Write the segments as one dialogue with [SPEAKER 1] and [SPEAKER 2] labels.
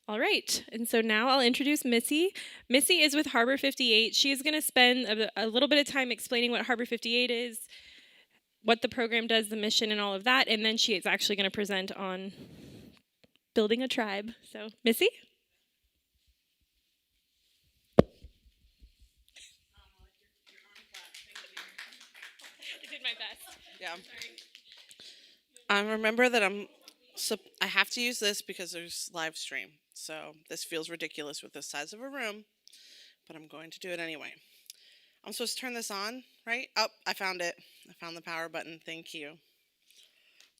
[SPEAKER 1] All right, and so now I'll introduce Missy. Missy is with Harbor 58. She is going to spend a little bit of time explaining what Harbor 58 is, what the program does, the mission, and all of that, and then she is actually going to present on building a tribe. So, Missy? I did my best.
[SPEAKER 2] Yeah. Remember that I have to use this because there's live stream. So this feels ridiculous with the size of a room, but I'm going to do it anyway. I'm supposed to turn this on, right? Oh, I found it. I found the power button. Thank you.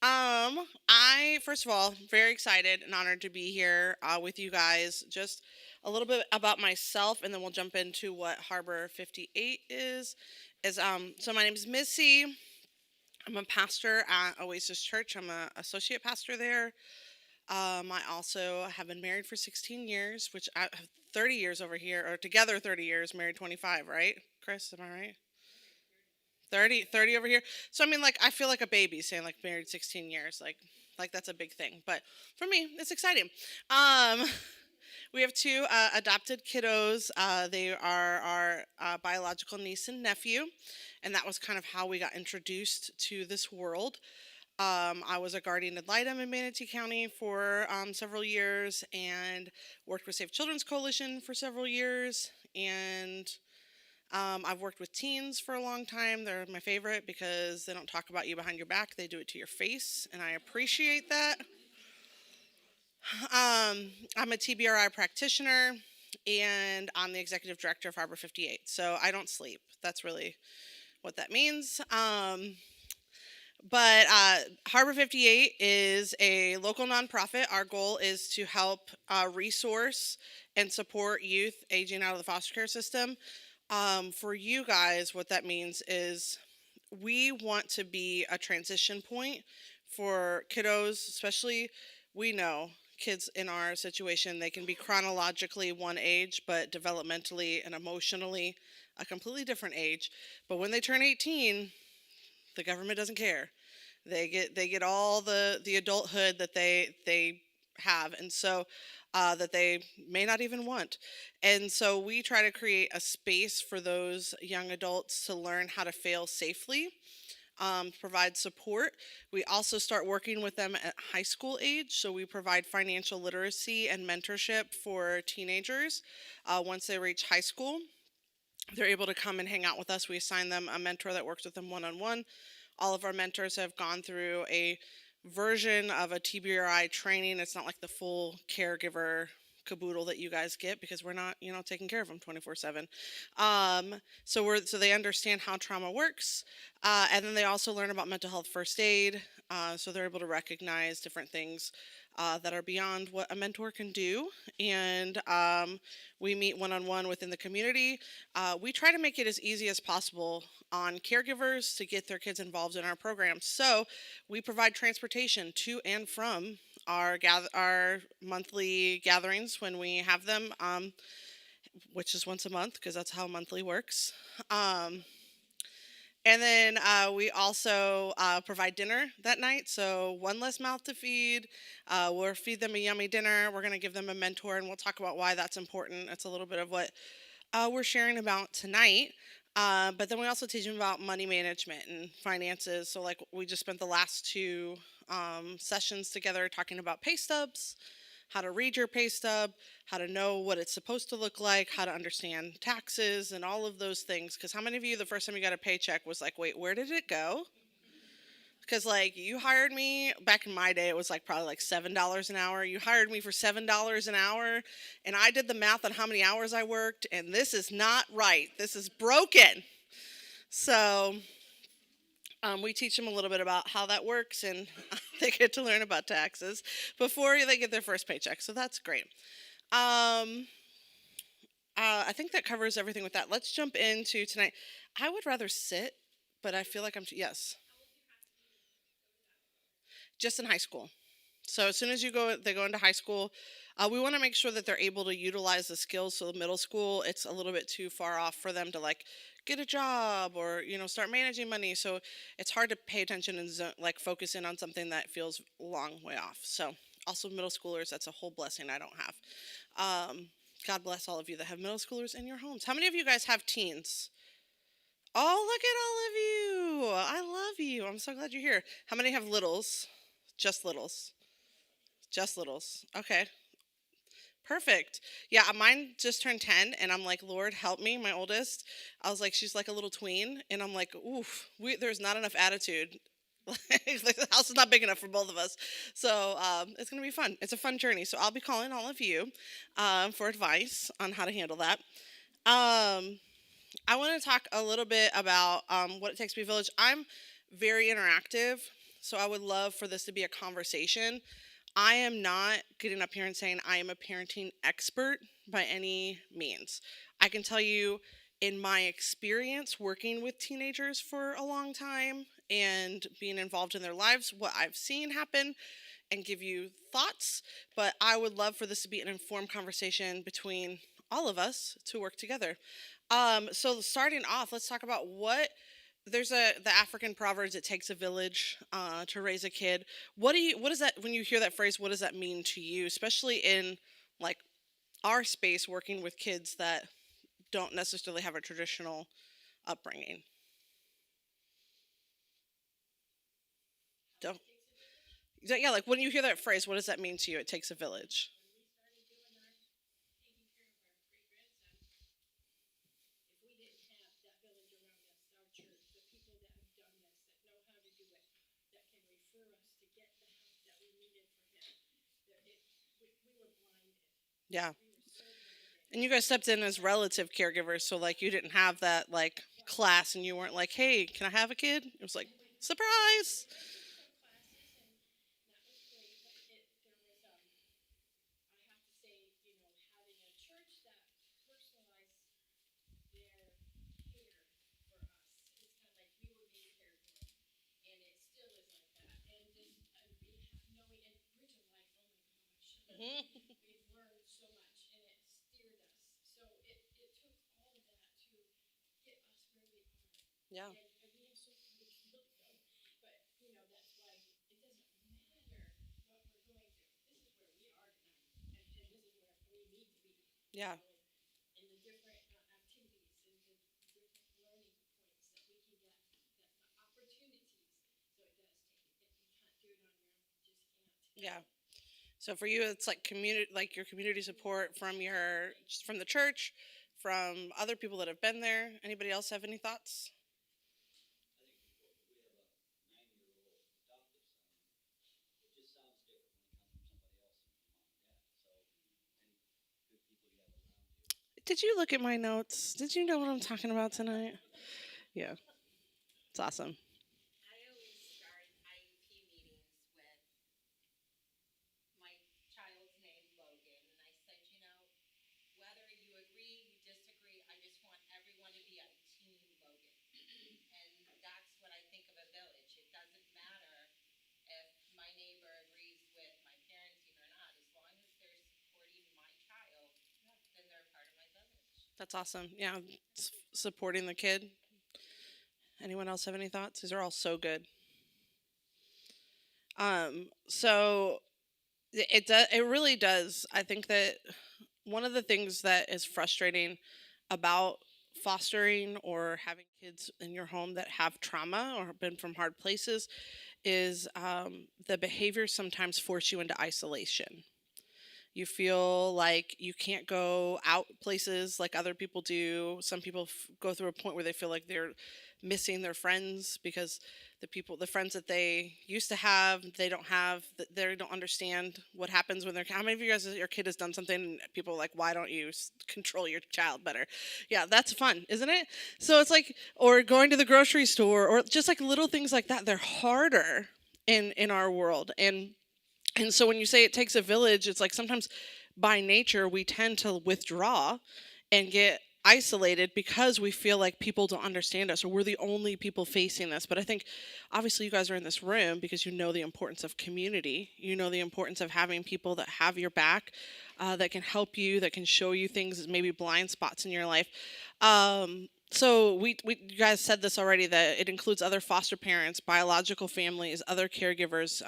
[SPEAKER 2] I first of all very excited and honored to be here with you guys. Just a little bit about myself, and then we'll jump into what Harbor 58 is. So my name is Missy. I'm a pastor at Oasis Church. I'm an associate pastor there. I also have been married for 16 years, which I have 30 years over here, or together 30 years, married 25, right? Chris, am I right? 30 over here. So I mean, like, I feel like a baby saying like married 16 years, like that's a big thing. But for me, it's exciting. Um, we have two adopted kiddos. They are our biological niece and nephew, and that was kind of how we got introduced to this world. I was a guardian ad litem in Manatee County for several years, and worked with Safe Children's Coalition for several years, and I've worked with teens for a long time. They're my favorite because they don't talk about you behind your back. They do it to your face, and I appreciate that. I'm a TBRI practitioner, and I'm the executive director of Harbor 58. So I don't sleep. That's really what that means. But Harbor 58 is a local nonprofit. Our goal is to help resource and support youth aging out of the foster care system. For you guys, what that means is we want to be a transition point for kiddos, especially we know kids in our situation, they can be chronologically one age, but developmentally and emotionally a completely different age. But when they turn 18, the government doesn't care. They get all the adulthood that they have, and so that they may not even want. And so we try to create a space for those young adults to learn how to fail safely, provide support. We also start working with them at high school age, so we provide financial literacy and mentorship for teenagers once they reach high school. They're able to come and hang out with us. We assign them a mentor that works with them one on one. All of our mentors have gone through a version of a TBRI training. It's not like the full caregiver caboodle that you guys get because we're not, taking care of them 24/7. So they understand how trauma works, and then they also learn about mental health first aid. So they're able to recognize different things that are beyond what a mentor can do. And we meet one on one within the community. We try to make it as easy as possible on caregivers to get their kids involved in our programs. So we provide transportation to and from our monthly gatherings when we have them, which is once a month because that's how monthly works. Um, and then we also provide dinner that night. So one less mouth to feed. We'll feed them a yummy dinner. We're going to give them a mentor, and we'll talk about why that's important. It's a little bit of what we're sharing about tonight. But then we also teach them about money management and finances. So, like, we just spent the last two sessions together talking about pay stubs, how to read your pay stub, how to know what it's supposed to look like, how to understand taxes, and all of those things. Because how many of you, the first time you got a paycheck, was like, wait, where did it go? Because, like, you hired me back in my day, it was like probably like $7 an hour. You hired me for $7 an hour, and I did the math on how many hours I worked, and this is not right. This is broken. So, we teach them a little bit about how that works, and they get to learn about taxes before they get their first paycheck. So, that's great. Um, I think that covers everything with that. Let's jump into tonight. I would rather sit, but I feel like yes, just in high school. So as soon as they go into high school. We want to make sure that they're able to utilize the skills. So the middle school, it's a little bit too far off for them to like get a job or start managing money. So it's hard to pay attention and like focus in on something that feels a long way off. So Also, middle schoolers, that's a whole blessing I don't have. God bless all of you that have middle schoolers in your homes. How many of you guys have teens? Oh, look at all of you. I love you. I'm so glad you're here. How many have littles? Just littles. Just littles. Okay. Perfect. Yeah, mine just turned 10, and I'm like, Lord, help me, my oldest. I was like, she's like a little tween, and I'm like, oof, there's not enough attitude. Like, the house is not big enough for both of us. So it's going to be fun. It's a fun journey. So I'll be calling all of you for advice on how to handle that. Um, I want to talk a little bit about what it takes to be a village. I'm very interactive, so I would love for this to be a conversation. I am not getting up here and saying I am a parenting expert by any means. I can tell you, in my experience working with teenagers for a long time and being involved in their lives, what I've seen happen and give you thoughts. But I would love for this to be an informed conversation between all of us to work together. So starting off, let's talk about there's the African proverbs. It takes a village to raise a kid. What does that, when you hear that phrase? What does that mean to you, especially in like our space, working with kids that don't necessarily have a traditional upbringing? Don't Yeah, like when you hear that phrase, what does that mean to you? It takes a village. Yeah. And you guys stepped in as relative caregivers, so like you didn't have that like class, and you weren't like, "Hey, can I have a kid?" It was like, "Surprise!" Mhm. Yeah. Yeah. Yeah. So for you, it's like community, like your community support from the church, from other people that have been there. Anybody else have any thoughts? Did you look at my notes? Did you know what I'm talking about tonight? Yeah, it's awesome. That's awesome. Yeah, supporting the kid. Anyone else have any thoughts? These are all so good. So it does. It really does. I think that one of the things that is frustrating about fostering or having kids in your home that have trauma or have been from hard places is the behaviors sometimes force you into isolation. You feel like you can't go out places like other people do. Some people go through a point where they feel like they're missing their friends because the friends that they used to have, they don't have. They don't understand what happens when they're. How many of you guys, your kid has done something, and people are like, why don't you control your child better? Yeah, that's fun, isn't it? So it's like, or going to the grocery store, or just like little things like that. They're harder in our world, and so when you say it takes a village, it's like sometimes by nature we tend to withdraw and get isolated because we feel like people don't understand us or we're the only people facing this. But I think obviously you guys are in this room because you know the importance of community. You know the importance of having people that have your back, that can help you, that can show you things, maybe blind spots in your life. So you guys said this already, that it includes other foster parents, biological families, other caregivers.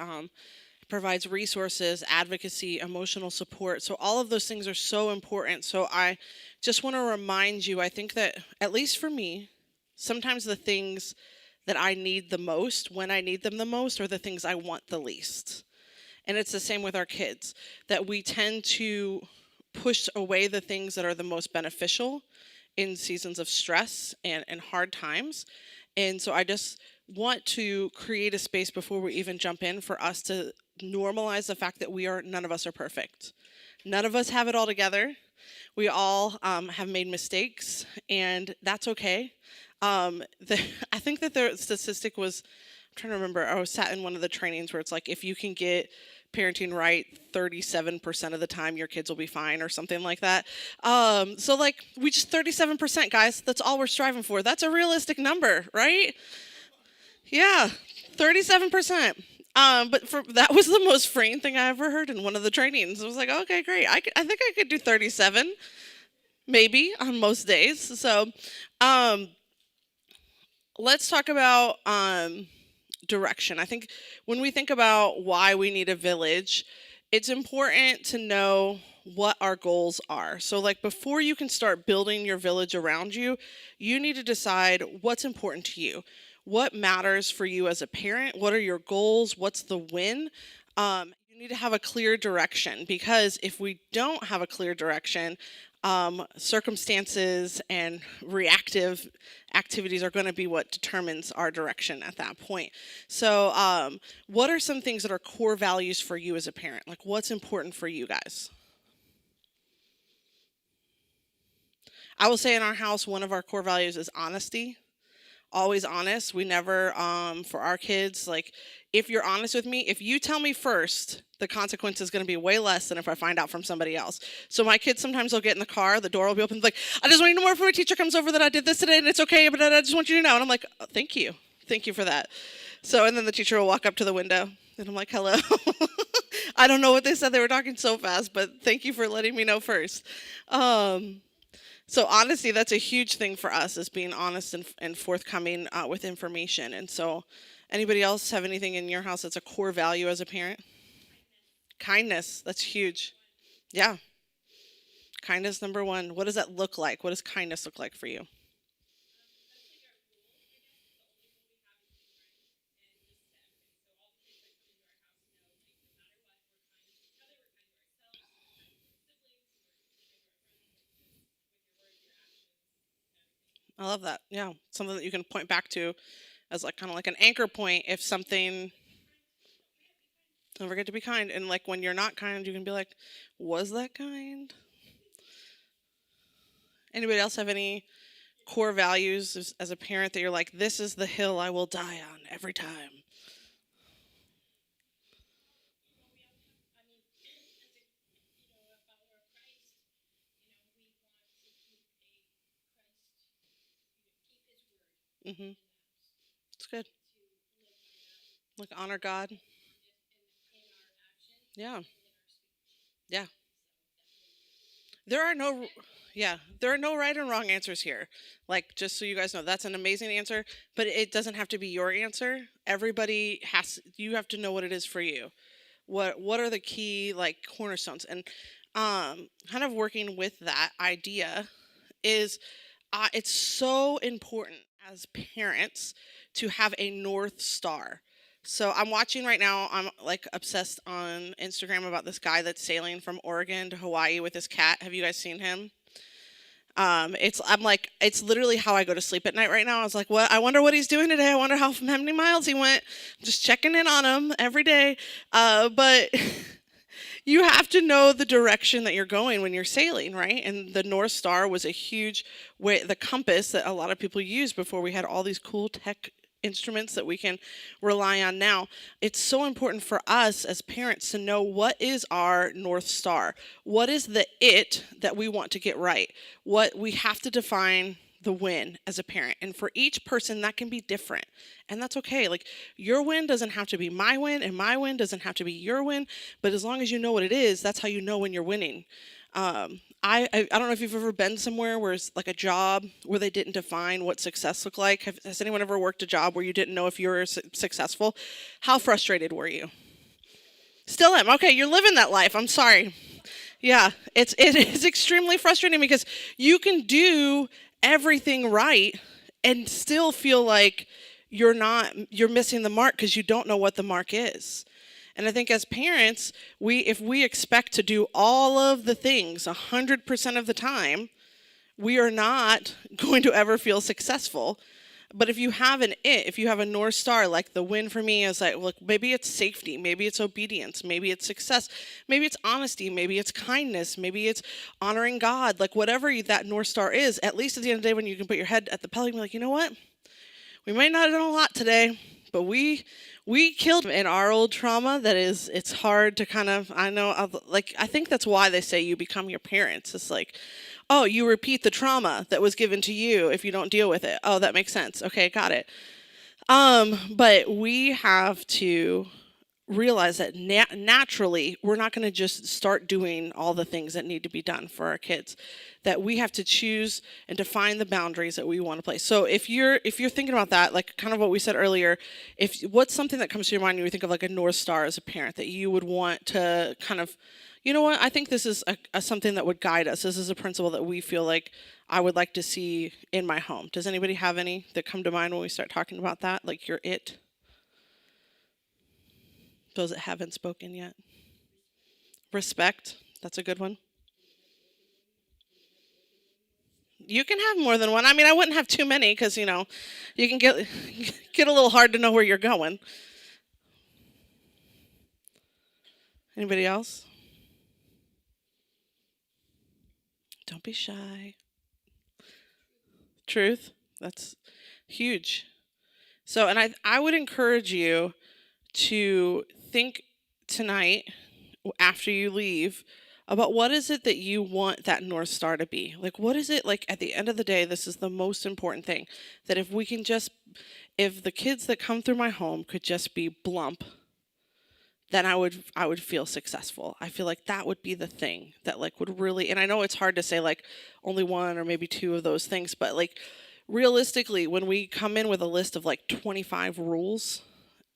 [SPEAKER 2] provides resources, advocacy, emotional support. So all of those things are so important. So I just want to remind you, I think that, at least for me, sometimes the things that I need the most, when I need them the most, are the things I want the least. And it's the same with our kids, that we tend to push away the things that are the most beneficial in seasons of stress and hard times. And so I just want to create a space before we even jump in for us to normalize the fact that none of us are perfect. None of us have it all together. We all have made mistakes, and that's okay. I think that the statistic was, I'm trying to remember, I was sat in one of the trainings where it's like, if you can get parenting right 37% of the time, your kids will be fine, or something like that. So like, we just 37%, guys, that's all we're striving for. That's a realistic number, right? Yeah, 37%. But that was the most freeing thing I ever heard in one of the trainings. I was like, okay, great. I think I could do 37, maybe on most days. So, um, let's talk about direction. I think when we think about why we need a village, it's important to know what our goals are. So, like, before you can start building your village around you, you need to decide what's important to you. What matters for you as a parent? What are your goals? What's the win? You need to have a clear direction, because if we don't have a clear direction, circumstances and reactive activities are going to be what determines our direction at that point. So, what are some things that are core values for you as a parent? Like, what's important for you guys? I will say in our house, one of our core values is honesty. Always honest. We never, for our kids, like, if you're honest with me, if you tell me first, the consequence is going to be way less than if I find out from somebody else. So my kids sometimes will get in the car, the door will be open, like, I just want you to know more before my teacher comes over that I did this today and it's okay, but I just want you to know. And I'm like, oh, thank you. Thank you for that. So, and then the teacher will walk up to the window and I'm like, hello. I don't know what they said. They were talking so fast, but thank you for letting me know first. Um, so honesty, that's a huge thing for us, is being honest and forthcoming with information. And so, anybody else have anything in your house that's a core value as a parent? Kindness, that's huge. Yeah, kindness number one. What does that look like? What does kindness look like for you? I love that. Yeah, something that you can point back to as, like, kind of like an anchor point. If something, don't forget to be kind. And like, when you're not kind, you can be like, was that kind? Anybody else have any core values as a parent that you're like, this is the hill I will die on every time? Mm-hmm. It's good. Like, honor God. Yeah. Yeah. There are no, yeah, there are no right and wrong answers here. Like, just so you guys know, that's an amazing answer, but it doesn't have to be your answer. Everybody has, you have to know what it is for you. What are the key, like, cornerstones? And kind of working with that idea is, it's so important as parents to have a North Star. So I'm watching right now, I'm like obsessed on Instagram about this guy that's sailing from Oregon to Hawaii with his cat. Have you guys seen him? I'm like, it's literally how I go to sleep at night right now. I was like, what? I wonder what he's doing today. I wonder how many miles he went. Just checking in on him every day. But you have to know the direction that you're going when you're sailing, right? And the North Star was a huge way, the compass that a lot of people used before we had all these cool tech instruments that we can rely on now. It's so important for us as parents to know what is our North Star. What is the it that we want to get right? What we have to define the win as a parent. And for each person, that can be different. And that's okay. Like, your win doesn't have to be my win, and my win doesn't have to be your win. But as long as you know what it is, that's how you know when you're winning. I don't know if you've ever been somewhere where it's like a job where they didn't define what success looked like. Has anyone ever worked a job where you didn't know if you were successful? How frustrated were you? Still am. Okay, you're living that life. I'm sorry. Yeah, it is extremely frustrating because you can do everything right and still feel like you're missing the mark because you don't know what the mark is. And I think as parents, if we expect to do all of the things 100% of the time, we are not going to ever feel successful. But if you have a North Star, like the win for me is like, look, maybe it's safety, maybe it's obedience, maybe it's success, maybe it's honesty, maybe it's kindness, maybe it's honoring God, like whatever that North Star is, at least at the end of the day when you can put your head at the pillow and be like, you know what? We might not have done a lot today, but we killed in our old trauma. It's hard to kind of, I know, like, I think that's why they say you become your parents. It's like, oh, you repeat the trauma that was given to you if you don't deal with it. Oh, that makes sense. Okay, got it. But we have to realize that naturally we're not going to just start doing all the things that need to be done for our kids, that we have to choose and define the boundaries that we want to place. So if you're thinking about that, like kind of what we said earlier, if what's something that comes to your mind when you think of like a North Star as a parent that you would want to kind of, you know what, I think this is something that would guide us. This is a principle that we feel like I would like to see in my home. Does anybody have any that come to mind when we start talking about that, like your it, those that haven't spoken yet? Respect. That's a good one. You can have more than one. I mean, I wouldn't have too many because you can get a little hard to know where you're going. Anybody else? Don't be shy. Truth. That's huge. So, and I would encourage you to think tonight after you leave about what is it that you want that North Star to be. Like, what is it, like, at the end of the day, this is the most important thing, that if the kids that come through my home could just be Blump, then I would feel successful. I feel like that would be the thing that, like, would really, and I know it's hard to say like only one or maybe two of those things, but like realistically, when we come in with a list of like 25 rules,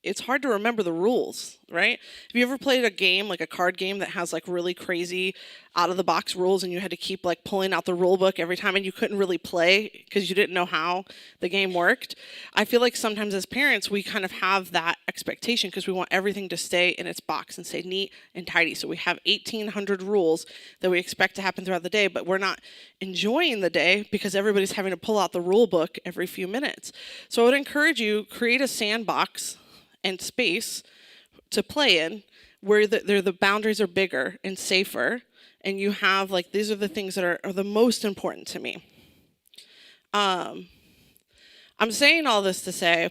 [SPEAKER 2] it's hard to remember the rules, right? Have you ever played a game, like a card game that has like really crazy out of the box rules and you had to keep like pulling out the rule book every time and you couldn't really play because you didn't know how the game worked? I feel like sometimes as parents we kind of have that expectation because we want everything to stay in its box and stay neat and tidy. So we have 1,800 rules that we expect to happen throughout the day, but we're not enjoying the day because everybody's having to pull out the rule book every few minutes. So I would encourage you, create a sandbox and space to play in where the boundaries are bigger and safer, and you have like, these are the things that are the most important to me. I'm saying all this to say,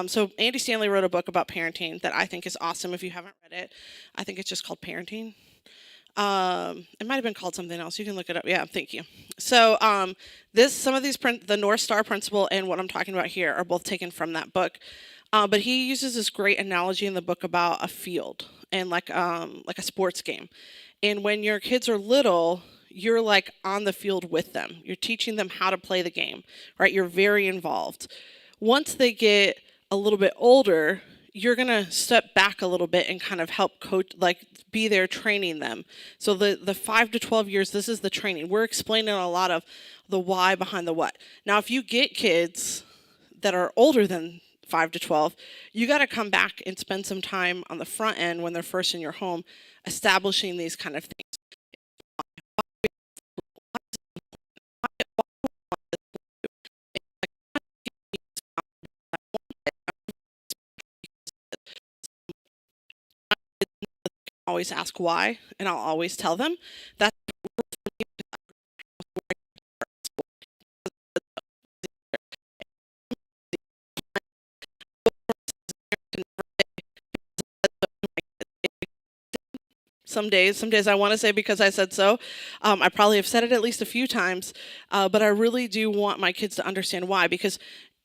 [SPEAKER 2] so Andy Stanley wrote a book about parenting that I think is awesome. If you haven't read it, I think it's just called Parenting. It might have been called something else. You can look it up. Yeah, thank you. So some of these the North Star principle and what I'm talking about here are both taken from that book. But he uses this great analogy in the book about a field and like a sports game. And when your kids are little, you're like on the field with them. You're teaching them how to play the game, right? You're very involved. Once they get a little bit older, you're going to step back a little bit and kind of help coach, like be there training them. So the 5 to 12 years, this is the training. We're explaining a lot of the why behind the what. Now, if you get kids that are older than 5 to 12, you got to come back and spend some time on the front end when they're first in your home, establishing these kind of things. Always ask why, and I'll always tell them. That's some days I want to say because I said so. I probably have said it at least a few times, but I really do want my kids to understand why, because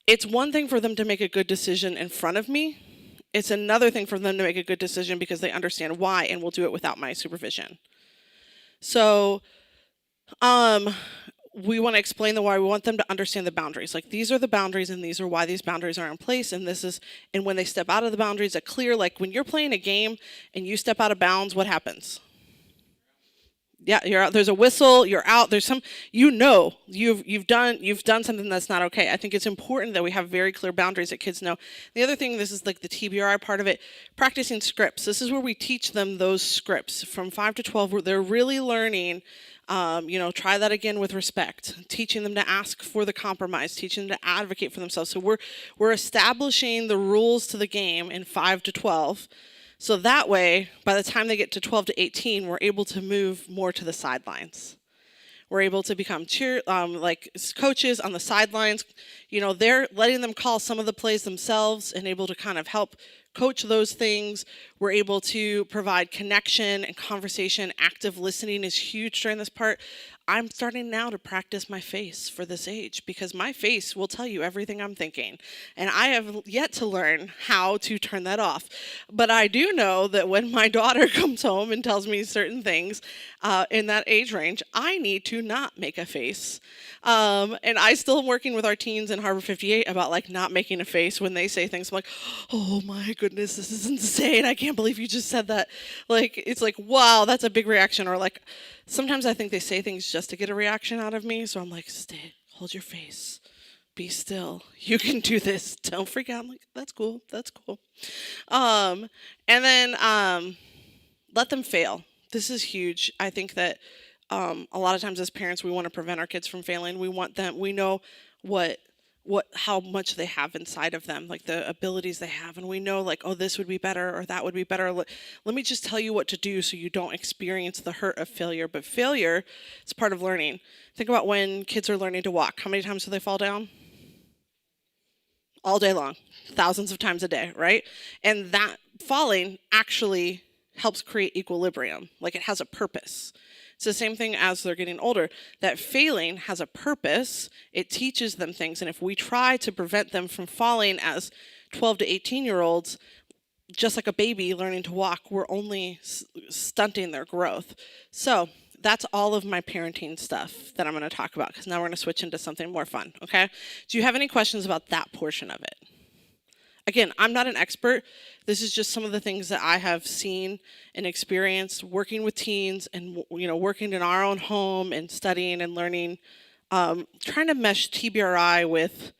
[SPEAKER 2] it's one thing for them to make a good decision in front of me. It's another thing for them to make a good decision because they understand why and will do it without my supervision. So, um, we want to explain the why. We want them to understand the boundaries. Like, these are the boundaries and these are why these boundaries are in place. And this is, and when they step out of the boundaries, a clear, like when you're playing a game and you step out of bounds, what happens? Yeah, you're out. There's a whistle. You're out. There's some. You've done something that's not okay. I think it's important that we have very clear boundaries that kids know. The other thing, this is like the TBRI part of it, practicing scripts. This is where we teach them those scripts from 5 to 12. Where they're really learning. Try that again with respect. Teaching them to ask for the compromise. Teaching them to advocate for themselves. So we're establishing the rules to the game in 5 to 12. So that way, by the time they get to 12 to 18, we're able to move more to the sidelines. We're able to become coaches on the sidelines. They're letting them call some of the plays themselves and able to kind of help coach those things. We're able to provide connection and conversation. Active listening is huge during this part. I'm starting now to practice my face for this age because my face will tell you everything I'm thinking. And I have yet to learn how to turn that off. But I do know that when my daughter comes home and tells me certain things in that age range, I need to not make a face. And I still am working with our teens in Harbor 58 about like not making a face when they say things. I'm like, oh my goodness, this is insane. I can't believe you just said that. Like, it's like, wow, that's a big reaction. Or like, sometimes I think they say things just to get a reaction out of me. So I'm like, stay, hold your face, be still. You can do this. Don't freak out. I'm like, that's cool. That's cool. And then let them fail. This is huge. I think that a lot of times as parents, we want to prevent our kids from failing. We know how much they have inside of them, like the abilities they have. And we know like, oh, this would be better or that would be better. Let me just tell you what to do so you don't experience the hurt of failure. But failure is part of learning. Think about when kids are learning to walk. How many times do they fall down? All day long, thousands of times a day, right? And that falling actually helps create equilibrium. Like, it has a purpose. It's the same thing as they're getting older. That failing has a purpose. It teaches them things. And if we try to prevent them from falling as 12 to 18-year-olds, just like a baby learning to walk, we're only stunting their growth. So that's all of my parenting stuff that I'm going to talk about, because now we're going to switch into something more fun, okay? Do you have any questions about that portion of it? Again, I'm not an expert. This is just some of the things that I have seen and experienced working with teens and, working in our own home and studying and learning, trying to mesh TBRI with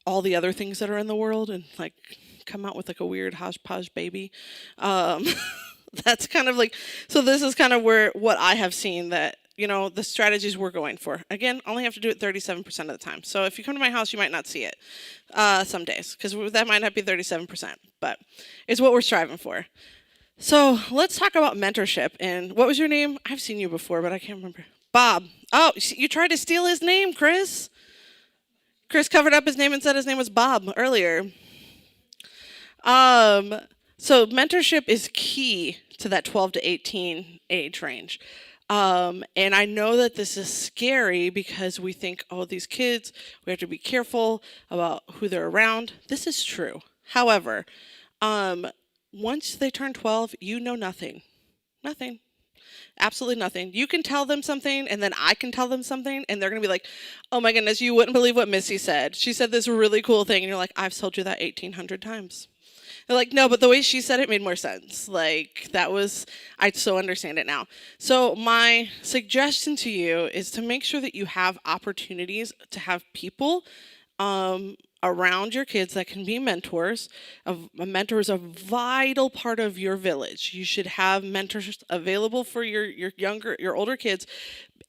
[SPEAKER 2] all the other things that are in the world and like come out with like a weird hodgepodge baby. That's kind of like, so this is kind of what I have seen that, the strategies we're going for. Again, only have to do it 37% of the time. So if you come to my house, you might not see it some days, because that might not be 37%, but it's what we're striving for. So let's talk about mentorship. And what was your name? I've seen you before, but I can't remember. Bob. Oh, you tried to steal his name, Chris. Chris covered up his name and said his name was Bob earlier. So mentorship is key to that 12 to 18 age range. And I know that this is scary because we think, oh, these kids, we have to be careful about who they're around. This is true. However, once they turn 12, you know nothing. Nothing. Absolutely nothing. You can tell them something, and then I can tell them something, and they're going to be like, oh my goodness, you wouldn't believe what Missy said. She said this really cool thing, and you're like, I've told you that 1,800 times. They're like, no, but the way she said it made more sense. Like, I so understand it now. So my suggestion to you is to make sure that you have opportunities to have people around your kids that can be mentors. A mentor is a vital part of your village. You should have mentors available for your older kids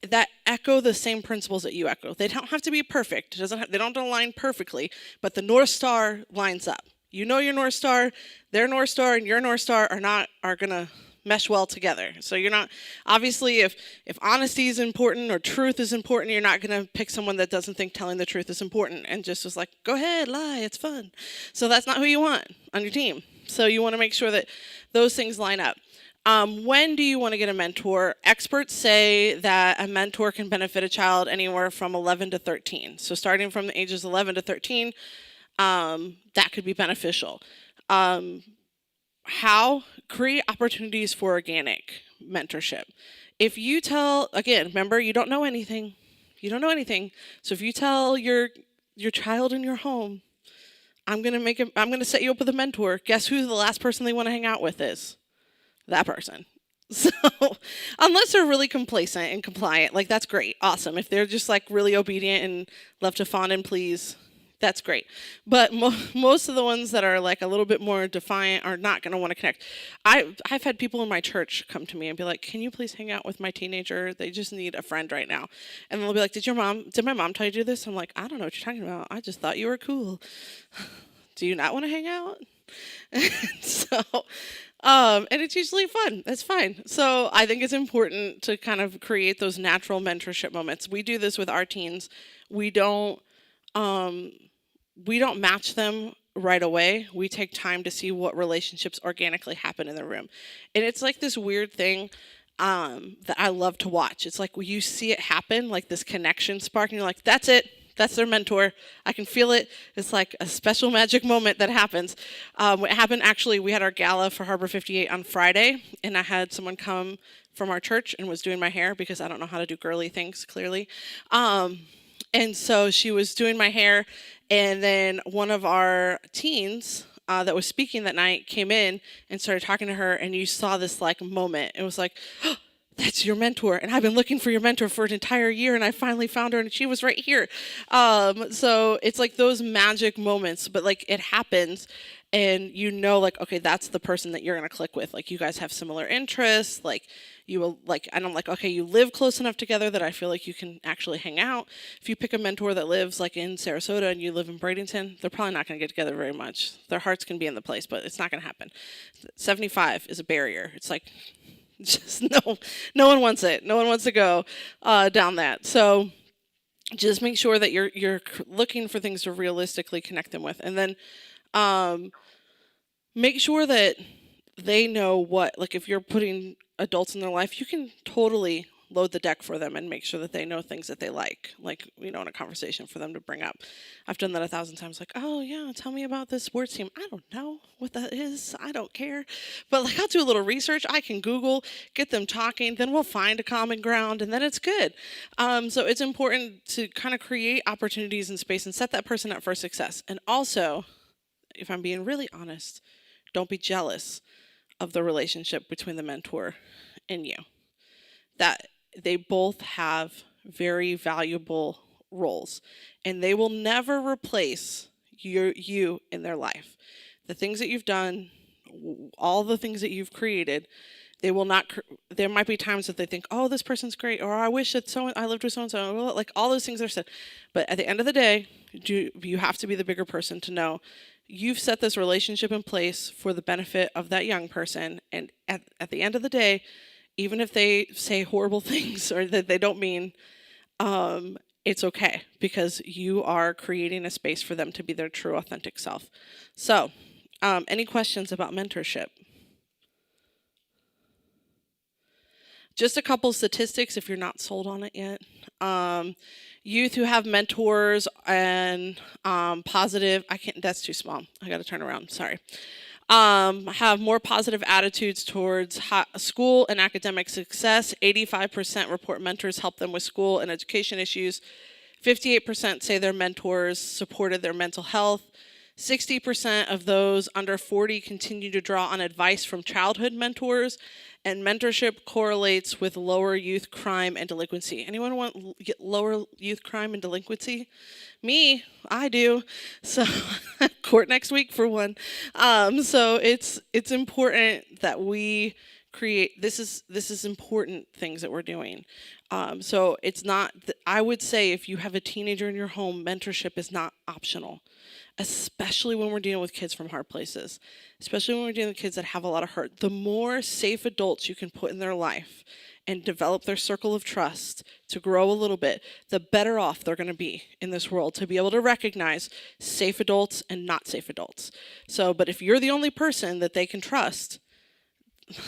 [SPEAKER 2] that echo the same principles that you echo. They don't have to be perfect. They don't align perfectly, but the North Star lines up. You know your North Star, their North Star, and your North Star are gonna mesh well together. So you're not, obviously, if honesty is important or truth is important, you're not gonna pick someone that doesn't think telling the truth is important and just was like, go ahead, lie, it's fun. So that's not who you want on your team. So you want to make sure that those things line up. When do you want to get a mentor? Experts say that a mentor can benefit a child anywhere from 11 to 13. So starting from the ages 11 to 13. That could be beneficial. How? Create opportunities for organic mentorship. If you remember, you don't know anything. You don't know anything. So if you tell your child in your home, I'm gonna set you up with a mentor. Guess who the last person they want to hang out with is? That person. So, unless they're really complacent and compliant, like that's great, awesome. If they're just like really obedient and love to fawn and please, that's great. But most of the ones that are like a little bit more defiant are not going to want to connect. I've had people in my church come to me and be like, "Can you please hang out with my teenager? They just need a friend right now." And they'll be like, Did my mom tell you to do this?" I'm like, "I don't know what you're talking about. I just thought you were cool. Do you not want to hang out?" So, and it's usually fun. That's fine. So I think it's important to kind of create those natural mentorship moments. We do this with our teens. We don't, um, we don't match them right away. We take time to see what relationships organically happen in the room, and it's like this weird thing. That I love to watch. It's like when you see it happen, like this connection spark, and you're like, "That's it. That's their mentor. I can feel it." It's like a special magic moment that happens. What happened actually, we had our gala for Harbor 58 on Friday, and I had someone come from our church and was doing my hair because I don't know how to do girly things, clearly. And so she was doing my hair, and then one of our teens that was speaking that night came in and started talking to her, and you saw this like moment. It was like, "Oh, that's your mentor, and I've been looking for your mentor for an entire year, and I finally found her, and she was right here." So it's like those magic moments, but like it happens, and you know, like, okay, that's the person that you're gonna click with. Like you guys have similar interests, like you will like, and I'm like, okay, you live close enough together that I feel like you can actually hang out. If you pick a mentor that lives like in Sarasota and you live in Bradenton, they're probably not gonna get together very much. Their hearts can be in the place, but it's not gonna happen. 75 is a barrier. It's like just no one wants it. No one wants to go down that. So just make sure that you're looking for things to realistically connect them with, and then um, make sure that they know what, like if you're putting adults in their life, you can totally load the deck for them and make sure that they know things that they like, you know, in a conversation for them to bring up. I've done that 1,000 times, like, "Oh yeah, tell me about this sports team." I don't know what that is. I don't care. But like I'll do a little research. I can Google, get them talking, then we'll find a common ground, and then it's good. So it's important to kind of create opportunities in space and set that person up for success. And also, if I'm being really honest, don't be jealous of the relationship between the mentor and you. That they both have very valuable roles, and they will never replace you in their life. The things that you've done, all the things that you've created, they will not. There might be times that they think, "Oh, this person's great," or "I wish that I lived with so and so." Like all those things are said, but at the end of the day, you have to be the bigger person to know you've set this relationship in place for the benefit of that young person, and at the end of the day, even if they say horrible things or that they don't mean, it's okay because you are creating a space for them to be their true, authentic self. So, any questions about mentorship? Just a couple statistics if you're not sold on it yet. Youth who have mentors and positive, I can't, that's too small. I got to turn around, sorry. Have more positive attitudes towards school and academic success. 85% report mentors help them with school and education issues. 58% say their mentors supported their mental health. 60% of those under 40 continue to draw on advice from childhood mentors, and mentorship correlates with lower youth crime and delinquency. Anyone want lower youth crime and delinquency? Me, I do. So court next week for one. So it's important that we create. This is important things that we're doing. So it's not. I would say if you have a teenager in your home, mentorship is not optional, especially when we're dealing with kids from hard places, especially when we're dealing with kids that have a lot of hurt. The more safe adults you can put in their life and develop their circle of trust to grow a little bit, the better off they're going to be in this world to be able to recognize safe adults and not safe adults. So, but if you're the only person that they can trust,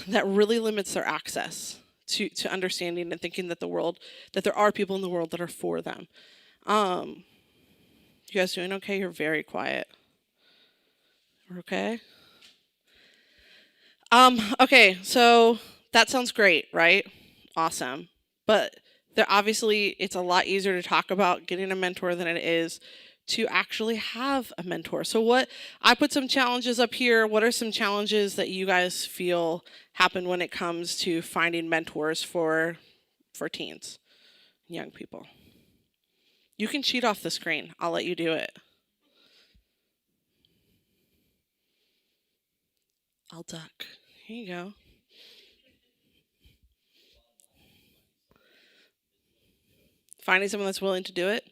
[SPEAKER 2] that really limits their access to understanding and thinking that that there are people in the world that are for them. You guys doing okay? You're very quiet. We're okay? Okay, so that sounds great, right? Awesome. But There obviously it's a lot easier to talk about getting a mentor than it is to actually have a mentor. So what I put some challenges up here. What are some challenges that you guys feel happen when it comes to finding mentors for teens, young people? You can cheat off the screen. I'll let you do it. I'll duck. Here you go. Finding someone that's willing to do it.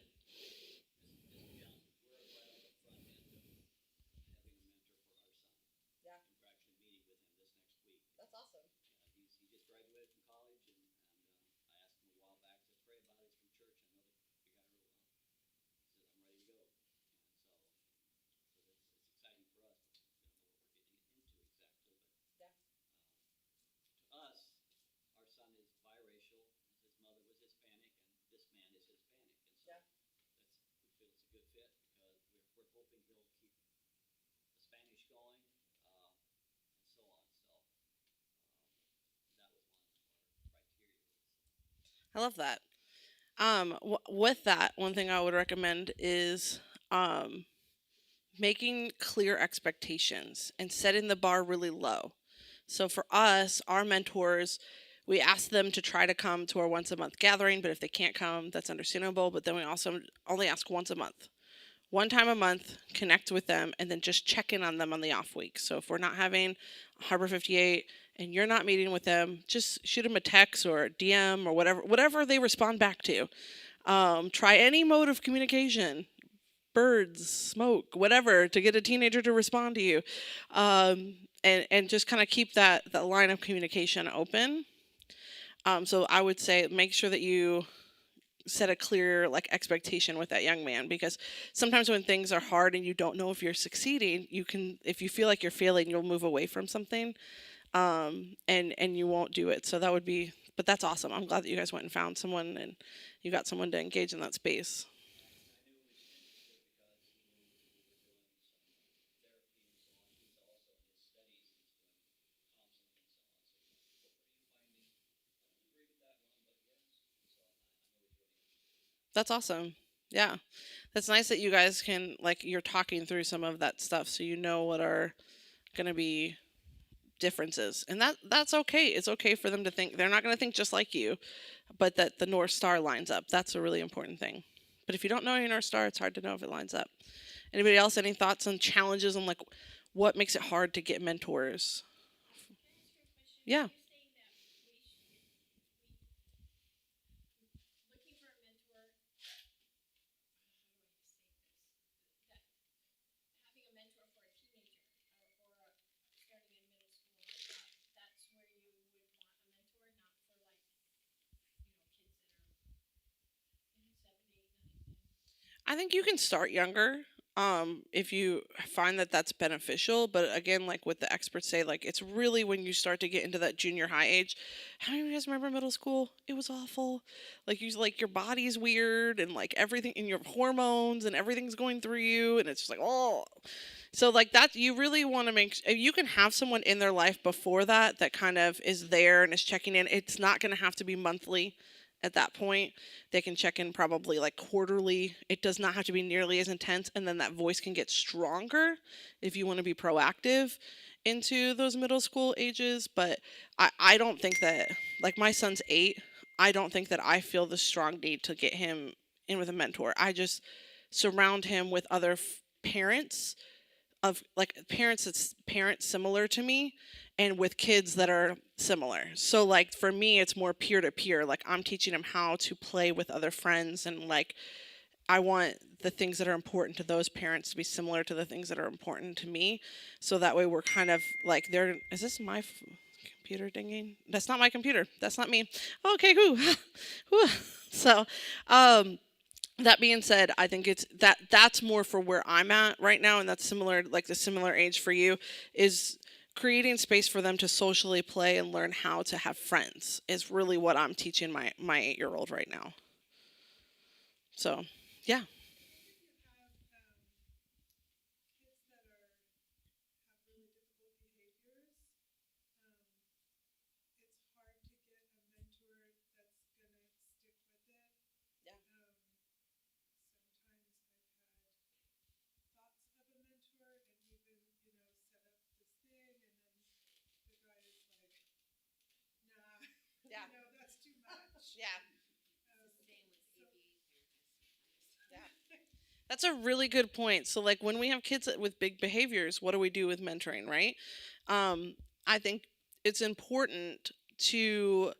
[SPEAKER 2] I love that. With that, one thing I would recommend is um, making clear expectations and setting the bar really low. So for us, our mentors, we ask them to try to come to our once a month gathering, but if they can't come, that's understandable. But then we also only ask once a month. One time a month, connect with them, and then just check in on them on the off week. So if we're not having Harbor 58 and you're not meeting with them, just shoot them a text or a DM or whatever they respond back to. Try any mode of communication, birds, smoke, whatever, to get a teenager to respond to you, and just kind of keep that line of communication open. So I would say make sure that you set a clear like expectation with that young man, because sometimes when things are hard and you don't know if you're succeeding, you can, if you feel like you're failing, you'll move away from something, and you won't do it. So that would be, but that's awesome. I'm glad that you guys went and found someone and you got someone to engage in that space. That's awesome. Yeah. That's nice that you guys can, like, you're talking through some of that stuff so you know what are going to be differences. And that's okay. It's okay for them to think they're not going to think just like you, but that the North Star lines up. That's a really important thing. But if you don't know your North Star, it's hard to know if it lines up. Anybody else any thoughts on challenges on like what makes it hard to get mentors? Yeah. I think you can start younger, if you find that that's beneficial. But again, like what the experts say, like it's really when you start to get into that junior high age. How many of you guys remember middle school? It was awful. Like your body's weird and like everything and your hormones and everything's going through you, and it's just like oh. So like that, you really want to make if you can have someone in their life before that that kind of is there and is checking in. It's not going to have to be monthly at that point. They can check in probably like quarterly. It does not have to be nearly as intense. And then that voice can get stronger if you want to be proactive into those middle school ages. But I don't think that, like my son's 8, I don't think that I feel the strong need to get him in with a mentor. I just surround him with other parents of like parents that's parents similar to me and with kids that are similar. So like for me it's more peer to peer. Like I'm teaching them how to play with other friends, and like I want the things that are important to those parents to be similar to the things that are important to me. So that way we're kind of like there is this my computer dinging? That's not my computer. That's not me. Okay, whoo. Whew. So, um that being said, I think it's that's more for where I'm at right now, and that's similar, like the similar age for you, is creating space for them to socially play and learn how to have friends is really what I'm teaching my 8-year-old right now. So, yeah. That's a really good point. So, like, when we have kids with big behaviors, what do we do with mentoring, right? I think it's important to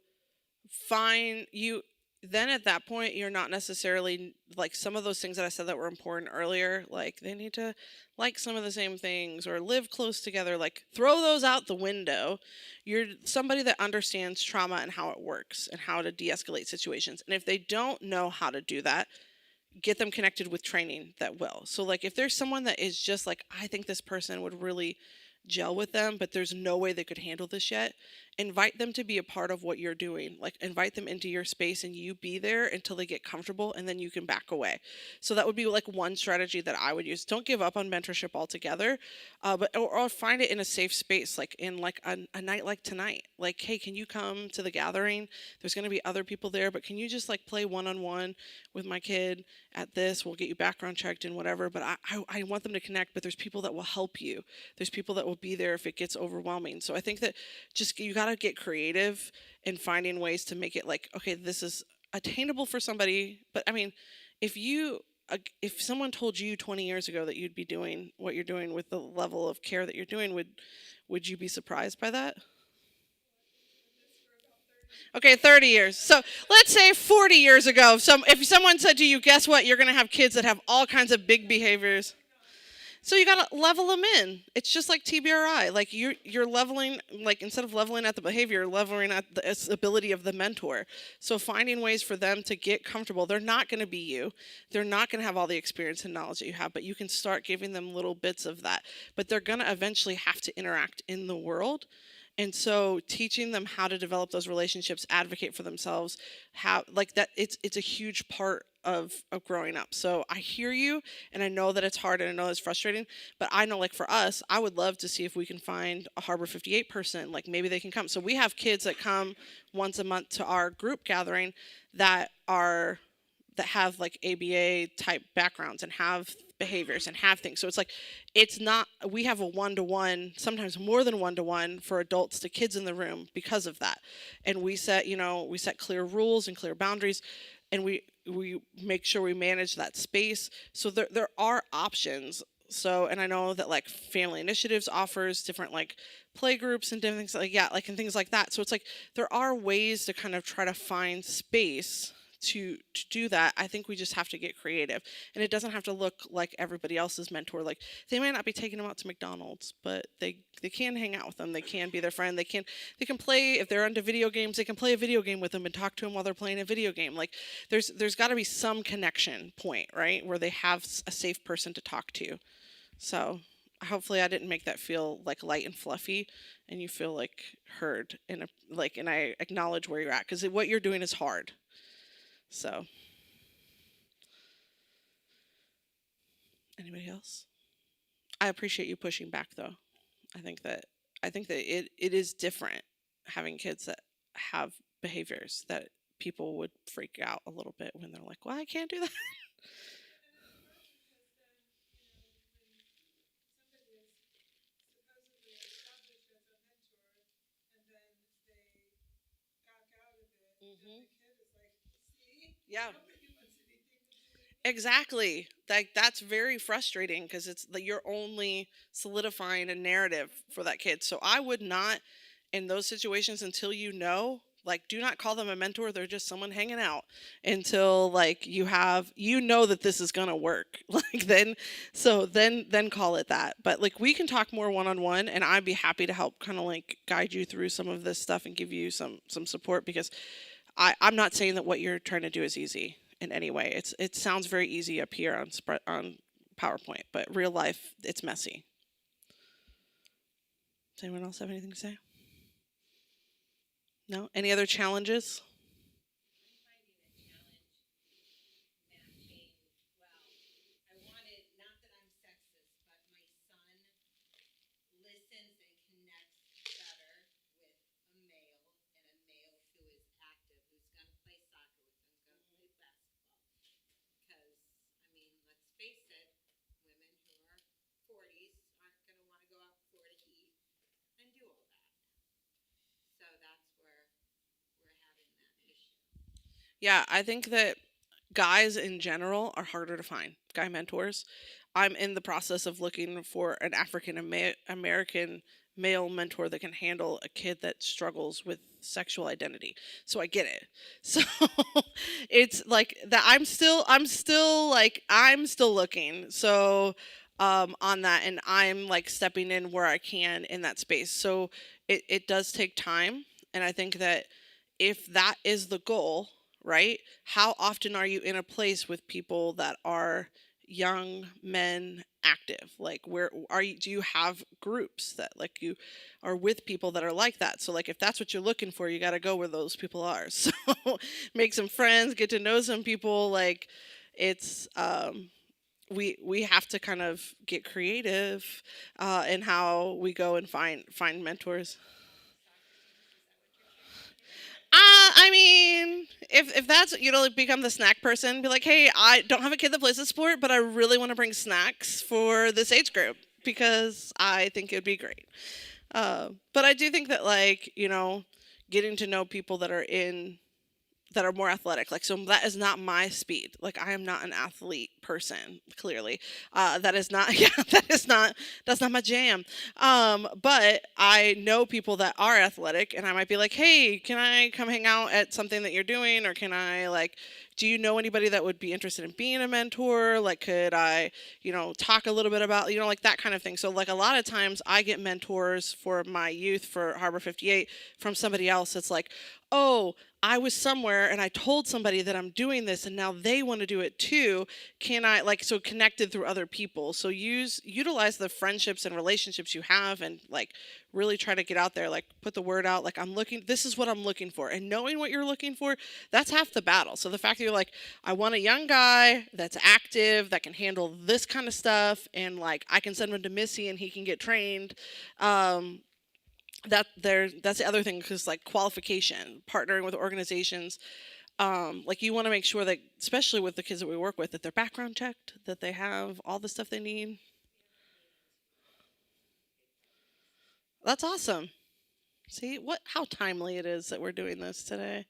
[SPEAKER 2] find you. Then at that point, you're not necessarily like some of those things that I said that were important earlier. Like, they need to like some of the same things or live close together. Like, throw those out the window. You're somebody that understands trauma and how it works and how to de escalate situations. And if they don't know how to do that, get them connected with training that will. So like if there's someone that is just like I think this person would really gel with them, but there's no way they could handle this yet, invite them to be a part of what you're doing. Like invite them into your space and you be there until they get comfortable and then you can back away. So that would be like one strategy that I would use. Don't give up on mentorship altogether, or find it in a safe space, like in like a night like tonight. Like, hey, can you come to the gathering? There's going to be other people there, but can you just like play one on one with my kid at this? We'll get you background checked and whatever. But I want them to connect. But there's people that will help you. There's people that will be there if it gets overwhelming. So I think that just you got to get creative in finding ways to make it like, okay, this is attainable for somebody. But I mean, if you if someone told you 20 years ago that you'd be doing what you're doing with the level of care that you're doing, would you be surprised by that? Okay, 30 years. So let's say 40 years ago, if someone said to you, guess what? You're going to have kids that have all kinds of big behaviors. So you got to level them in. It's just like TBRI. Like you're leveling, like instead of leveling at the behavior, you're leveling at the ability of the mentor. So finding ways for them to get comfortable. They're not going to be you. They're not going to have all the experience and knowledge that you have, but you can start giving them little bits of that. But they're going to eventually have to interact in the world. And so teaching them how to develop those relationships, advocate for themselves, how like that it's a huge part of growing up. So I hear you and I know that it's hard and I know it's frustrating, but I know like for us, I would love to see if we can find a Harbor 58 person, like maybe they can come. So we have kids that come once a month to our group gathering that are that have like ABA type backgrounds and have behaviors and have things. So it's like, it's not, we have a one to one, sometimes more than one to one for adults to kids in the room because of that. And we set clear rules and clear boundaries and we make sure we manage that space. So there are options. So, and I know that like Family Initiatives offers different like play groups and different things like, yeah, like and things like that. So it's like, there are ways to kind of try to find space to do that. I think we just have to get creative, and it doesn't have to look like everybody else's mentor. Like they might not be taking them out to McDonald's, but they can hang out with them. They can be their friend. They can play if they're into video games. They can play a video game with them and talk to them while they're playing a video game. Like there's got to be some connection point, right, where they have a safe person to talk to. So hopefully I didn't make that feel like light and fluffy and you feel like heard and I acknowledge where you're at because what you're doing is hard. So, anybody else? I appreciate you pushing back though. I think that it is different having kids that have behaviors that people would freak out a little bit when they're like, "Well, I can't do that." Hmm. Yeah. Exactly. Like that's very frustrating because it's like you're only solidifying a narrative for that kid. So I would not in those situations until you know, like do not call them a mentor, they're just someone hanging out until like you know that this is going to work. Like then call it that. But like we can talk more one-on-one and I'd be happy to help kind of like guide you through some of this stuff and give you some support because I'm not saying that what you're trying to do is easy in any way. It sounds very easy up here on PowerPoint, but real life it's messy. Does anyone else have anything to say? No. Any other challenges? Yeah, I think that guys in general are harder to find, guy mentors. I'm in the process of looking for an African American male mentor that can handle a kid that struggles with sexual identity. So I get it. So it's like that I'm still looking. So on that, and I'm like stepping in where I can in that space. So it does take time, and I think that if that is the goal, right? How often are you in a place with people that are young men active? Like where are you, do you have groups that like you are with people that are like that? So like if that's what you're looking for, you got to go where those people are. So make some friends, get to know some people. Like it's we have to kind of get creative in how we go and find mentors. I mean, if that's like become the snack person, be like, hey, I don't have a kid that plays the sport, but I really want to bring snacks for this age group because I think it'd be great. But I do think that like getting to know people that are more athletic. Like, so that is not my speed. Like, I am not an athlete person, clearly. That is not, yeah, that's not my jam. But I know people that are athletic, and I might be like, hey, can I come hang out at something that you're doing? Or can I, like, do you know anybody that would be interested in being a mentor? Like, could I, talk a little bit about, like that kind of thing. So, like, a lot of times I get mentors for my youth for Harbor 58 from somebody else. It's like, oh, I was somewhere and I told somebody that I'm doing this and now they want to do it too. Can I like so connected through other people? So utilize the friendships and relationships you have and like really try to get out there, like put the word out, like this is what I'm looking for. And knowing what you're looking for, that's half the battle. So the fact that you're like, I want a young guy that's active, that can handle this kind of stuff, and like I can send him to Missy and he can get trained. That's the other thing, because like qualification, partnering with organizations, like you want to make sure that, especially with the kids that we work with, that they're background checked, that they have all the stuff they need. That's awesome. See what how timely it is that we're doing this today.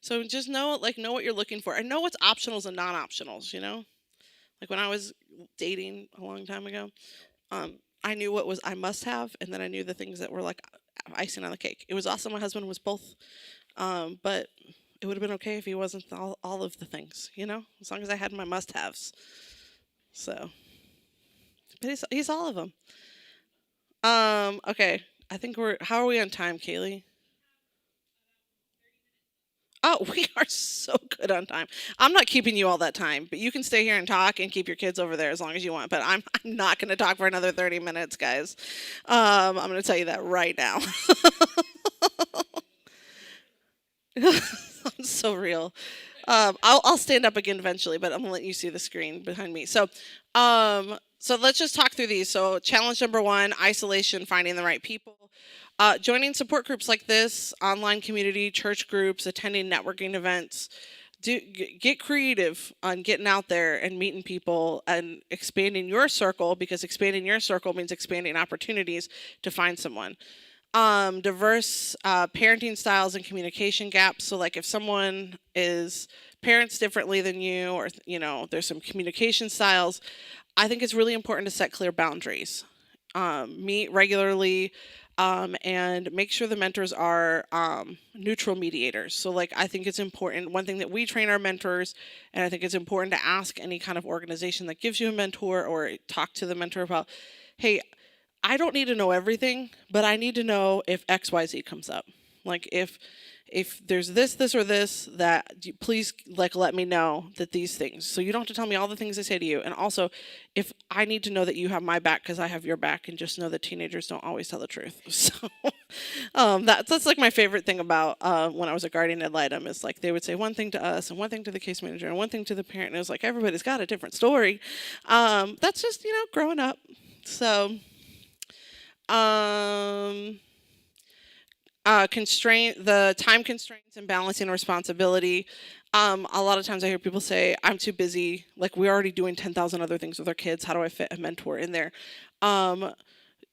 [SPEAKER 2] So just know what you're looking for and know what's optionals and non-optionals. Like when I was dating a long time ago, I knew what was I must have, and then I knew the things that were like icing on the cake. It was awesome. My husband was both, but it would have been okay if he wasn't all of the things, as long as I had my must haves. So, but he's all of them. Okay. I think how are we on time, Kaylee? Oh, we are so good on time. I'm not keeping you all that time, but you can stay here and talk and keep your kids over there as long as you want. But I'm not going to talk for another 30 minutes, guys. I'm going to tell you that right now. I'm so real. I'll stand up again eventually, but I'm gonna let you see the screen behind me. So let's just talk through these. So challenge number one: isolation, finding the right people. Joining support groups like this, online community, church groups, attending networking events. Get creative on getting out there and meeting people and expanding your circle, because expanding your circle means expanding opportunities to find someone. Diverse parenting styles and communication gaps. So, like, if someone is parents differently than you, or there's some communication styles, I think it's really important to set clear boundaries. Meet regularly, and make sure the mentors are neutral mediators. So, like, I think it's important. One thing that we train our mentors, and I think it's important to ask any kind of organization that gives you a mentor or talk to the mentor about, hey, I don't need to know everything, but I need to know if XYZ comes up. Like if there's this or this, that please like let me know that these things. So you don't have to tell me all the things I say to you. And also, if I need to know that you have my back because I have your back, and just know that teenagers don't always tell the truth. So that's like my favorite thing about when I was a guardian ad litem, is like they would say one thing to us and one thing to the case manager and one thing to the parent, and it was like everybody's got a different story. That's just growing up. So um, constraint the time constraints and balancing responsibility. A lot of times I hear people say, I'm too busy. Like, we're already doing 10,000 other things with our kids. How do I fit a mentor in there? Um,